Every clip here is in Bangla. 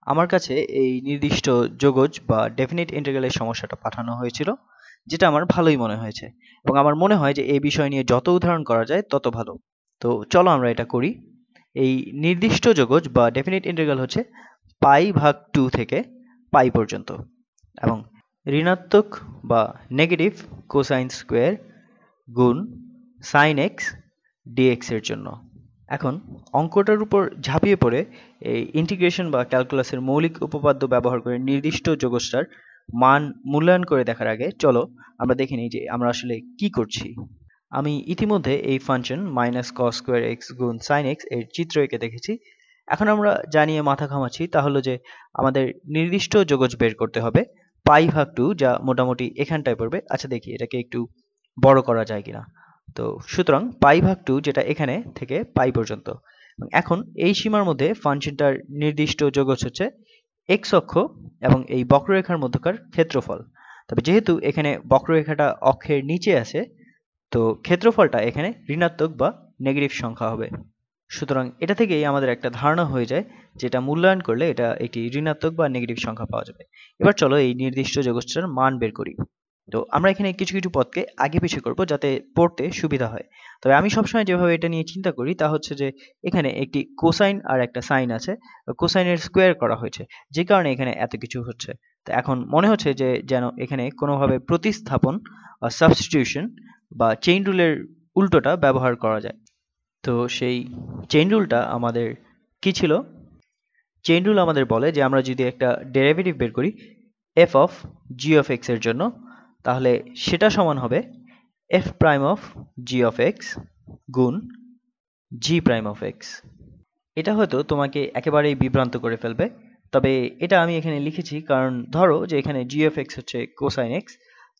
আমার কাছে এই নির্দিষ্ট যোগজ বা ডেফিনিট ইন্টিগ্রালের সমস্যাটা পাঠানো হয়েছিল, যেটা আমার ভালোই মনে হয়েছে এবং আমার মনে হয় যে এই বিষয় নিয়ে যত উদাহরণ করা যায় তত ভালো। তো চলো আমরা এটা করি। এই নির্দিষ্ট যোগজ বা ডেফিনিট ইন্টিগ্রাল হচ্ছে π/2 থেকে পাই পর্যন্ত এবং ঋণাত্মক বা নেগেটিভ কোসাইন স্কোয়ার গুণ সাইন এক্স ডিএক্স এর জন্য। এখন অঙ্কটার উপর ঝাঁপিয়ে পড়ে এই ইন্টিগ্রেশন বা ক্যালকুলাসের মৌলিক উপপাদ্য ব্যবহার করে নির্দিষ্ট যোগস্টার মান মূল্যায়ন করে দেখার আগে চলো আমরা দেখে নিই যে আমরা আসলে কি করছি। আমি ইতিমধ্যে এই ফাংশন -cos স্কোয়ার এক্স গুণ সাইন এক্স এর চিত্র এঁকে দেখেছি। এখন আমরা জানিয়ে মাথা ঘামাচ্ছি তা হলো যে আমাদের নির্দিষ্ট যোগজ বের করতে হবে π/2, যা মোটামুটি এখানটায় পড়বে। আচ্ছা দেখি এটাকে একটু বড় করা যায় কিনা। তো সুতরাং π/2 যেটা এখানে থেকে পাই পর্যন্ত। এখন এই সীমার মধ্যে ফাংশনটার নির্দিষ্ট যোগজ হচ্ছে x অক্ষ এবং এই বক্ররেখার মধ্যকার ক্ষেত্রফল। তবে যেহেতু এখানে বক্ররেখাটা অক্ষের নিচে আছে, তো ক্ষেত্রফলটা এখানে ঋণাত্মক বা নেগেটিভ সংখ্যা হবে। সুতরাং এটা থেকেই আমাদের একটা ধারণা হয়ে যায় যেটা মূল্যায়ন করলে এটা একটি ঋণাত্মক বা নেগেটিভ সংখ্যা পাওয়া যাবে। এবার চলো এই নির্দিষ্ট যোগজটার মান বের করি। তো আমরা এখানে কিছু কিছু পদকে আগে পিছিয়ে করব যাতে পড়তে সুবিধা হয়। তবে আমি সবসময় যেভাবে এটা নিয়ে চিন্তা করি তা হচ্ছে যে এখানে একটি কোসাইন আর একটা সাইন আছে, কোসাইনের স্কোয়ার করা হয়েছে, যে কারণে এখানে এত কিছু হচ্ছে। তো এখন মনে হচ্ছে যে যেন এখানে কোনোভাবে প্রতিস্থাপন বা সাবস্টিটিউশন বা চেইন রুলের উল্টোটা ব্যবহার করা যায়। তো সেই চেইন রুলটা আমাদের কি ছিল? চেইন রুল আমাদের বলে যে আমরা যদি একটা ডেরিভেটিভ বের করি f of g of x এর জন্য, তাহলে সেটা সমান হবে f prime of g of x গুণ g প্রাইম অফ x। এটা হয়তো তোমাকে একেবারেই বিভ্রান্ত করে ফেলবে, তবে এটা আমি এখানে লিখেছি কারণ ধরো যে এখানে g অফ x হচ্ছে কোসাইন x,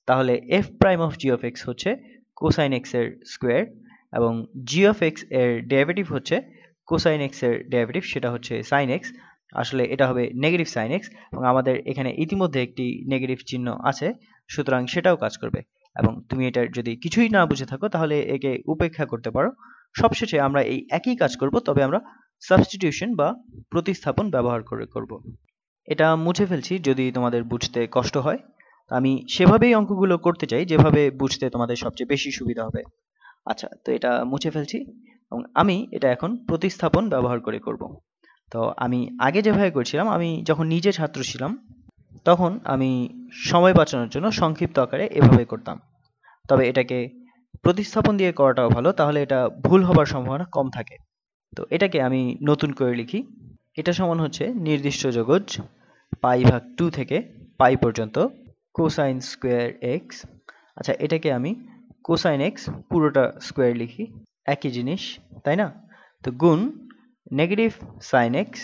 তাহলে f prime of g of x হচ্ছে কোসাইন x এর স্কোয়ার এবং g অফ x এর ডেরিভেটিভ হচ্ছে কোসাইন x এর ডেরিভেটিভ, সেটা হচ্ছে সাইন x। আসলে এটা হবে নেগেটিভ সাইন x এবং আমাদের এখানে ইতিমধ্যে একটি নেগেটিভ চিহ্ন আছে, সুতরাং সেটাও কাজ করবে। এবং তুমি এটার যদি কিছুই না বুঝে থাকো তাহলে একে উপেক্ষা করতে পারো। সবশেষে আমরা এই একই কাজ করব, তবে আমরা সাবস্টিটিউশন বা প্রতিস্থাপন ব্যবহার করে করব। এটা মুছে ফেলছি যদি তোমাদের বুঝতে কষ্ট হয়। আমি সেভাবেই অঙ্কগুলো করতে চাই যেভাবে বুঝতে তোমাদের সবচেয়ে বেশি সুবিধা হবে। আচ্ছা, তো এটা মুছে ফেলছি এবং আমি এটা এখন প্রতিস্থাপন ব্যবহার করে করব। তো আমি আগে যেভাবে করছিলাম, আমি যখন নিজে ছাত্র ছিলাম তখন আমি সময় বাঁচানোর জন্য সংক্ষিপ্ত আকারে এভাবে করতাম। তবে এটাকে প্রতিস্থাপন দিয়ে করাটাও ভালো, তাহলে এটা ভুল হবার সম্ভাবনা কম থাকে। তো এটাকে আমি নতুন করে লিখি। এটা সমান হচ্ছে নির্দিষ্ট যোগজ π/2 থেকে পাই পর্যন্ত কোসাইন স্কোয়ার এক্স। আচ্ছা, এটাকে আমি কোসাইন এক্স পুরোটা স্কোয়ার লিখি, একই জিনিস তাই না? তো গুণ নেগেটিভ সাইন এক্স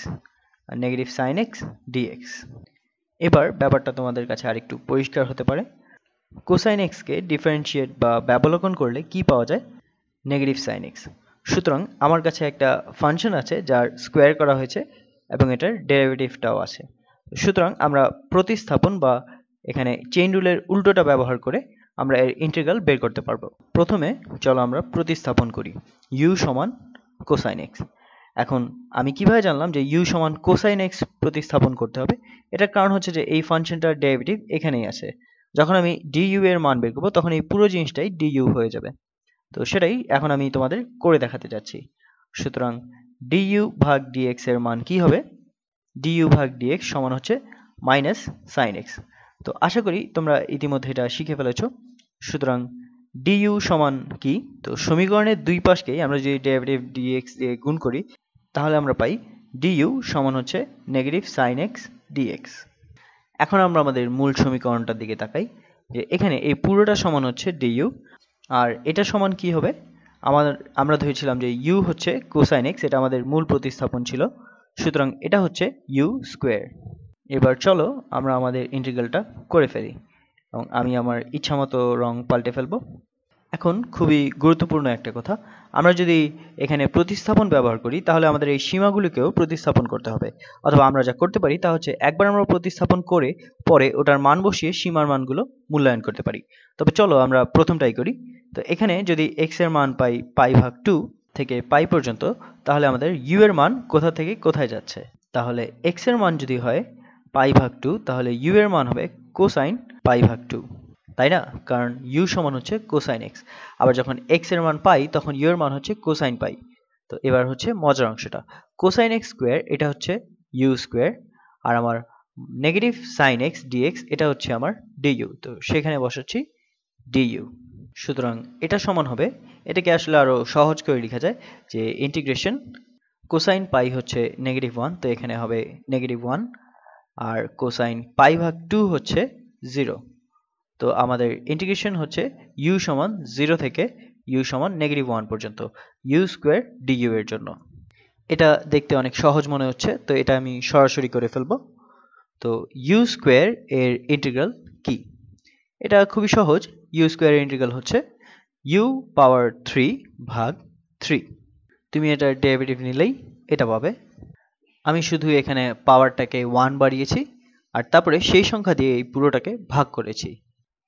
আর নেগেটিভ সাইন এক্স ডিএক্স। এবার ব্যাপারটা তোমাদের কাছে আরেকটু পরিষ্কার হতে পারে। কোসাইন এক্সকে ডিফারেন্সিয়েট বা ব্যবলোকন করলে কি পাওয়া যায়? Negative sign x. সুতরাং আমার কাছে একটা ফাংশন আছে যার স্কোয়ার করা হয়েছে এবং এটার ডেরিভেটিভটাও আছে। সুতরাং আমরা প্রতিস্থাপন বা এখানে চেইন রুলের উল্টোটা ব্যবহার করে আমরা এর ইন্টিগ্রাল বের করতে পারবো। প্রথমে চলো আমরা প্রতিস্থাপন করি। u সমান কোসাইন এক্স। এখন আমি কিভাবে জানলাম যে u সমান কোসাইন এক্স প্রতিস্থাপন করতে হবে? এটার কারণ হচ্ছে যে এই ফাংশনটার ডেরিভেটিভ এখানেই আছে। যখন আমি du এর মান বের করবো তখন এই পুরো জিনিসটাই du হয়ে যাবে। তো সেটাই এখন আমি তোমাদের করে দেখাতে যাচ্ছি। সুতরাং du ভাগ dx এর মান কি হবে? du ভাগ dx সমান হচ্ছে মাইনাস সাইন এক্স। তো আশা করি তোমরা ইতিমধ্যে এটা শিখে ফেলেছো। সুতরাং du সমান কি? তো সমীকরণের দুই পাশকেই আমরা যদি ডেরিভেটিভ dx দিয়ে গুণ করি তাহলে আমরা পাই du সমান হচ্ছে নেগেটিভ সাইন এক্স dx। এখন আমরা আমাদের মূল সমীকরণটার দিকে তাকাই যে এখানে এই পুরোটা সমান হচ্ছে du আর এটা সমান কি হবে? আমরা ধরেছিলাম যে u হচ্ছে কোসাইন এক্স, এটা আমাদের মূল প্রতিস্থাপন ছিল। সুতরাং এটা হচ্ছে u স্কোয়ার। এবার চলো আমরা আমাদের ইন্টিগ্রালটা করে ফেলি এবং আমি আমার ইচ্ছামতো রং পাল্টে ফেলবো। এখন খুবই গুরুত্বপূর্ণ একটা কথা, আমরা যদি এখানে প্রতিস্থাপন ব্যবহার করি তাহলে আমাদের এই সীমাগুলিকেও প্রতিস্থাপন করতে হবে। অথবা আমরা যা করতে পারি তা হচ্ছে একবার আমরা প্রতিস্থাপন করে পরে ওটার মান বসিয়ে সীমার মানগুলো মূল্যায়ন করতে পারি। তবে চলো আমরা প্রথমটাই করি। তো এখানে যদি x এর মান পাই π/2 থেকে পাই পর্যন্ত, তাহলে আমাদের u এর মান কোথা থেকে কোথায় যাচ্ছে? তাহলে x এর মান যদি হয় পাই ভাগ 2, তাহলে u এর মান হবে কোসাইন পাই ভাগ 2, তাই না? কারণ u সমান হচ্ছে কোসাইন x। আবার যখন x এর মান পাই তখন u এর মান হচ্ছে কোসাইন পাই। তো এবার হচ্ছে মজার অংশটা, কোসাইন x স্কোয়ার এটা হচ্ছে u স্কোয়ার, আর আমার নেগেটিভ সাইন x dx এটা হচ্ছে আমার du। তো সেখানে বসাচ্ছি du। সুতরাং এটা সমান হবে, এটাকে আসলে আরো সহজ করে লেখা যায় যে ইন্টিগ্রেশন কোসাইন পাই হচ্ছে -1, তো এখানে হবে -1, আর কোসাইন পাই ভাগ 2 হচ্ছে 0। তো আমাদের ইন্টিগ্রেশন হচ্ছে u সমান 0 থেকে u সমান -1 পর্যন্ত u স্কোয়ার du এর জন্য। এটা দেখতে অনেক সহজ মনে হচ্ছে, তো এটা আমি সরাসরি করে ফেলবো। তো u স্কোয়ার এর ইন্টিগ্রাল কি? এটা খুবই সহজ। u স্কোয়ার এর ইন্টিগ্রাল হচ্ছে u পাওয়ার 3 ভাগ 3। তুমি এটার ডেরিভেটিভ নিলেই এটা পাবে। আমি শুধু এখানে পাওয়ারটাকে 1 বাড়িয়েছি আর তারপরে সেই সংখ্যা দিয়ে এই পুরোটাকে ভাগ করেছি।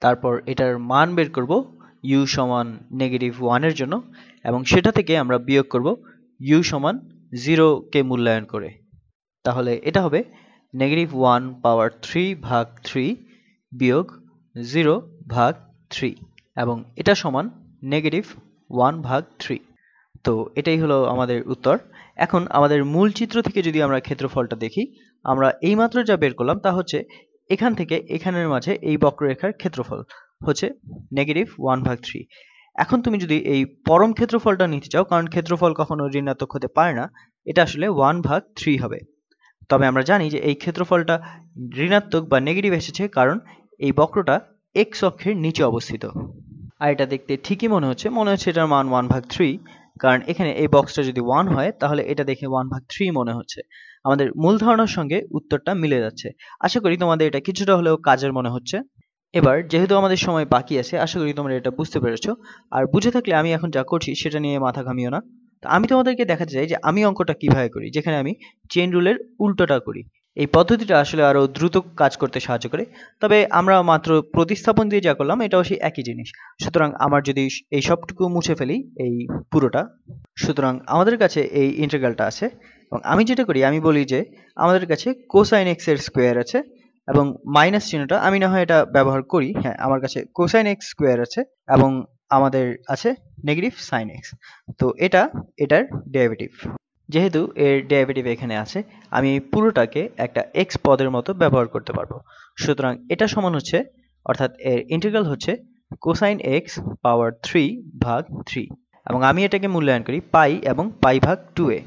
তারপর এটার মান বের করব u সমান -1 এর জন্য, এবং সেটা থেকে আমরা বিয়োগ করব u সমান 0 কে মূল্যায়ন করে। তাহলে এটা হবে -1 পাওয়ার 3 ভাগ 3 বিয়োগ 0 ভাগ 3, এবং এটা সমান -1 ভাগ 3। তো এটাই হলো আমাদের উত্তর। এখন আমাদের মূল চিত্র থেকে যদি আমরা ক্ষেত্রফলটা দেখি, আমরা এইমাত্র যা বের করলাম তা হচ্ছে এখান থেকে এখানের মাঝে এই বক্ররেখার ক্ষেত্রফল হচ্ছে -1 ভাগ 3। এখন তুমি যদি এই পরম ক্ষেত্রফলটা নিতে চাও, কারণ ক্ষেত্রফল কখনো ঋণাত্মক হতে পারে না, এটা আসলে 1 ভাগ 3 হবে। তবে আমরা জানি যে এই ক্ষেত্রফলটা ঋণাত্মক বা নেগেটিভ এসেছে কারণ এই বক্রটা x অক্ষের নিচে অবস্থিত। আর এটা দেখতে ঠিকই মনে হচ্ছে এটার মান 1 ভাগ 3, কারণ এখানে এই বক্সটা যদি 1 হয় তাহলে এটা দেখে 1 ভাগ 3 মনে হচ্ছে। আমাদের মূল ধারণার সঙ্গে উত্তরটা মিলে যাচ্ছে। আশা করি তোমাদের এটা কিছুটা হলেও কাজের মনে হচ্ছে। এবার যেহেতু আমাদের সময় বাকি আছে, আশা করি তোমরা এটা বুঝতে পেরেছো। আর বুঝে থাকলে আমি এখন যা করছি সেটা নিয়ে মাথা ঘামিও না। তো আমি তোমাদেরকে দেখাতে চাই যে আমি অঙ্কটা কিভাবে করি, যেখানে আমি চেইন রুলের উল্টোটা করি। এই পদ্ধতিটা আসলে আরো দ্রুত কাজ করতে সাহায্য করে। তবে আমরা মাত্র প্রতিস্থাপন দিয়ে যা করলাম এটাও সেই একই জিনিস। সুতরাং আমার যদি এই সবটুকু মুছে ফেলি এই পুরোটা, সুতরাং আমাদের কাছে এই ইন্টিগ্রালটা আছে, এবং আমি যেটা করি আমি বলি যে আমাদের কাছে কোসাইন এক্স এর স্কোয়ার আছে, এবং মাইনাস চিহ্নটা আমি না হয় এটা ব্যবহার করি। হ্যাঁ, আমার কাছে কোসাইন এক্স স্কোয়ার আছে এবং আমাদের আছে নেগেটিভ সাইন এক্স। তো এটার ডেরিভেটিভ। যেহেতু এর ডেরিভেটিভ এখানে আছে, আমি এই পুরোটাকে একটা এক্স পদের মতো ব্যবহার করতে পারবো। সুতরাং এটা সমান হচ্ছে, অর্থাৎ এর ইন্টিগ্রাল হচ্ছে কোসাইন এক্স পাওয়ার 3 ভাগ 3, এবং আমি এটাকে মূল্যায়ন করি পাই এবং পাই ভাগ 2 এ।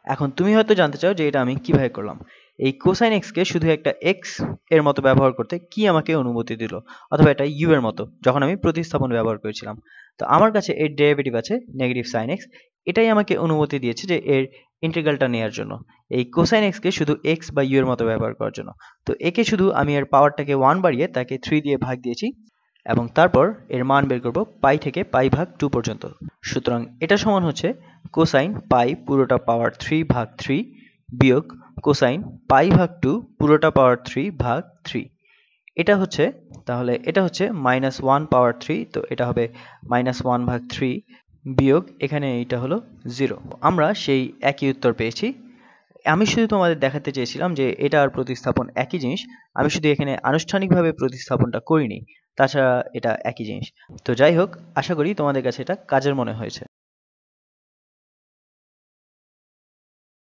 এখন তুমি হয়তো জানতে চাও যে এটা আমি কিভাবে করলাম। এই কোসাইন এক্স কে শুধু একটা এক্স এর মতো ব্যবহার করতে কি আমাকে অনুমতি দিল, অথবা এটা ইউ এর মতো যখন আমি প্রতিস্থাপন ব্যবহার করেছিলাম। তো আমার কাছে এর ডেরিভেটিভ আছে নেগেটিভ সাইন এক্স, এটাই আমাকে অনুমতি দিয়েছে যে এর ইন্টিগ্রালটা নেওয়ার জন্য, এই কোসাইন এক্স কে শুধু এক্স বা ইউ এর মতো ব্যবহার করার জন্য। তো একে শুধু আমি এর পাওয়ারটাকে 1 বাড়িয়ে তাকে 3 দিয়ে ভাগ দিয়েছি, এবং তারপর এর মান বের করব পাই থেকে পাই ভাগ 2 পর্যন্ত। সুতরাং এটা সমান হচ্ছে কোসাইন পাই পুরোটা পাওয়ার 3 ভাগ 3 বিয়োগ কোসাইন পাই ভাগ 2 পুরোটা পাওয়ার 3 ভাগ 3। এটা হচ্ছে, তাহলে এটা হচ্ছে -1 পাওয়ার 3, তো এটা হবে -1 ভাগ 3 বিয়োগ এখানে এইটা হলো 0। আমরা সেই একই উত্তর পেয়েছি। আমি শুধু তোমাদের দেখাতে চেয়েছিলাম যে এটা আর প্রতিস্থাপন একই জিনিস। আমি শুধু এখানে আনুষ্ঠানিকভাবে প্রতিস্থাপনটা করিনি, তাছাড়া এটা একই জিনিস। তো যাই হোক, আশা করি তোমাদের কাছে এটা কাজের মনে হয়েছে।